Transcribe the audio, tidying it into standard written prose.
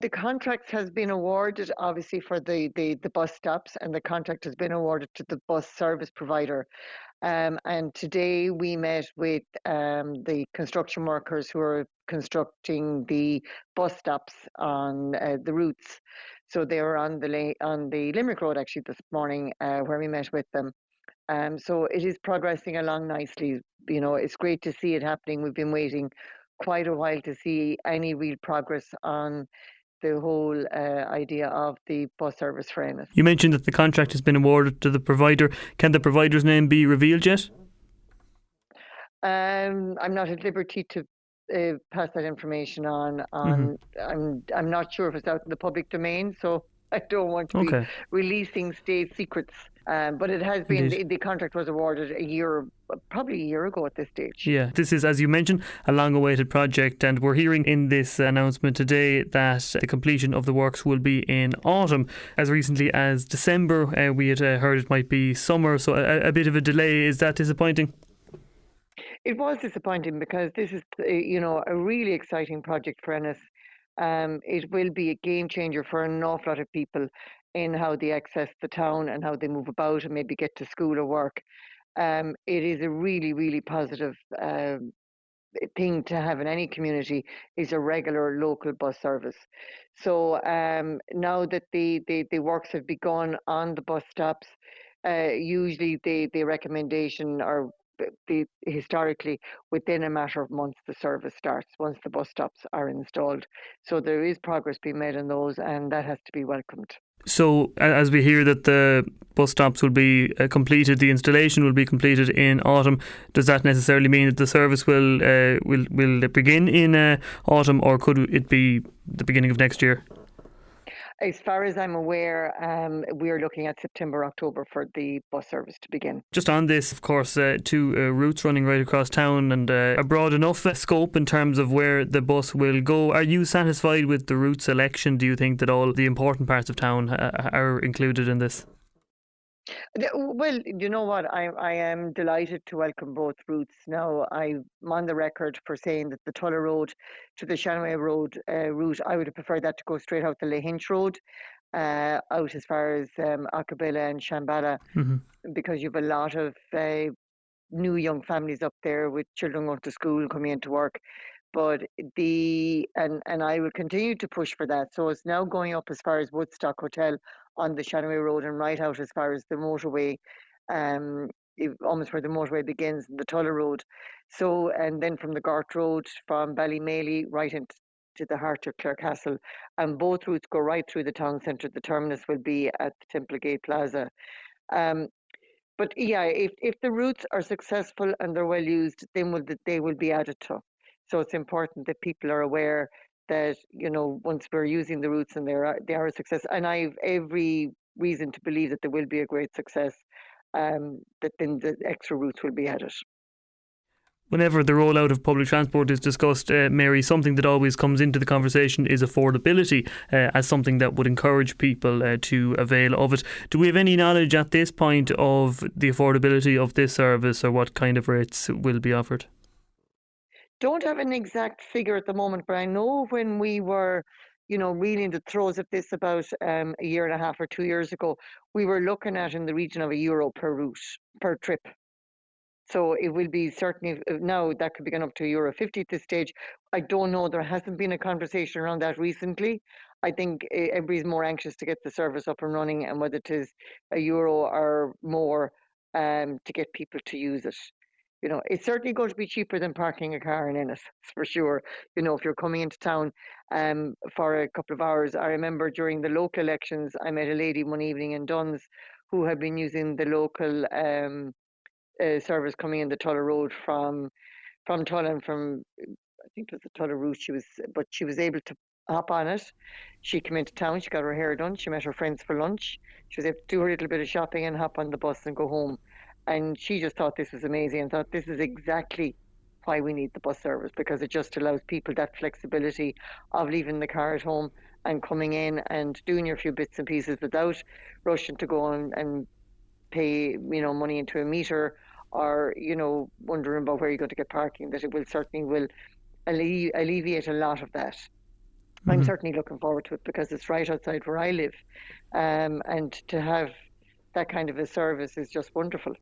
The contract has been awarded, obviously, for the bus stops, and the contract has been awarded to the bus service provider. And today we met with the construction workers who are constructing the bus stops on the routes. So they were on the Limerick Road actually this morning, where we met with them. So it is progressing along nicely. It's great to see it happening. We've been waiting quite a while to see any real progress on the whole idea of the bus service for Ennis. You mentioned that the contract has been awarded to the provider. Can the provider's name be revealed yet? I'm not at liberty to pass that information on. I'm not sure if it's out in the public domain, so I don't want to be releasing state secrets. But it has been, the contract was awarded probably a year ago at this stage. Yeah, this is, as you mentioned, a long-awaited project, and we're hearing in this announcement today that the completion of the works will be in autumn. As recently as December, we had heard it might be summer, so a bit of a delay. Is that disappointing? It was disappointing because this is, a really exciting project for Ennis. It will be a game changer for an awful lot of people in how they access the town and how they move about and maybe get to school or work. It is a really, really positive thing to have in any community, is a regular local bus service. So now that the works have begun on the bus stops, usually the recommendation or historically within a matter of months the service starts once the bus stops are installed. So there is progress being made on those, and that has to be welcomed. So as we hear that the bus stops will be completed, the installation will be completed in autumn, does that necessarily mean that the service will begin in autumn, or could it be the beginning of next year? As far as I'm aware, we're looking at September, October for the bus service to begin. Just on this, of course, two routes running right across town and a broad enough scope in terms of where the bus will go. Are you satisfied with the route selection? Do you think that all the important parts of town are included in this? Well, you know what? I am delighted to welcome both routes. Now, I'm on the record for saying that the Tulla Road to the Shanaway Road route, I would have preferred that to go straight out the Lahinch Road, out as far as Acabella and Shambhala, because you have a lot of new young families up there with children going to school, coming into work. But and I will continue to push for that. So it's now going up as far as Woodstock Hotel on the Shanaway Road and right out as far as the motorway, almost where the motorway begins, the Tulla Road. So, and then from the Gort Road from Ballymaley right into the heart of Clarecastle, and both routes go right through the town centre. The terminus will be at the Templegate Plaza. But yeah, if the routes are successful and they're well used, then they will be added to. So it's important that people are aware that, once we're using the routes and they are a success, and I've every reason to believe that there will be a great success, that then the extra routes will be added. Whenever the rollout of public transport is discussed, Mary, something that always comes into the conversation is affordability, as something that would encourage people to avail of it. Do we have any knowledge at this point of the affordability of this service, or what kind of rates will be offered? Don't have an exact figure at the moment, but I know when we were, really in the throes of this about a year and a half or 2 years ago, we were looking at in the region of €1 per route, per trip. So it will be certainly, now that could be going up to €1.50 at this stage. I don't know, there hasn't been a conversation around that recently. I think everybody's more anxious to get the service up and running, and whether it is €1 or more to get people to use it. It's certainly going to be cheaper than parking a car in Ennis, for sure. If you're coming into town for a couple of hours. I remember during the local elections, I met a lady one evening in Duns who had been using the local service coming in the Tulla Road from Tulla, and from, I think it was the Tulla route but she was able to hop on it. She came into town, she got her hair done, she met her friends for lunch, she was able to do her little bit of shopping and hop on the bus and go home. And she just thought this was amazing and thought this is exactly why we need the bus service, because it just allows people that flexibility of leaving the car at home and coming in and doing your few bits and pieces without rushing to go and pay money into a meter, or wondering about where you're going to get parking. That it will certainly alleviate a lot of that. I'm certainly looking forward to it because it's right outside where I live. And to have that kind of a service is just wonderful.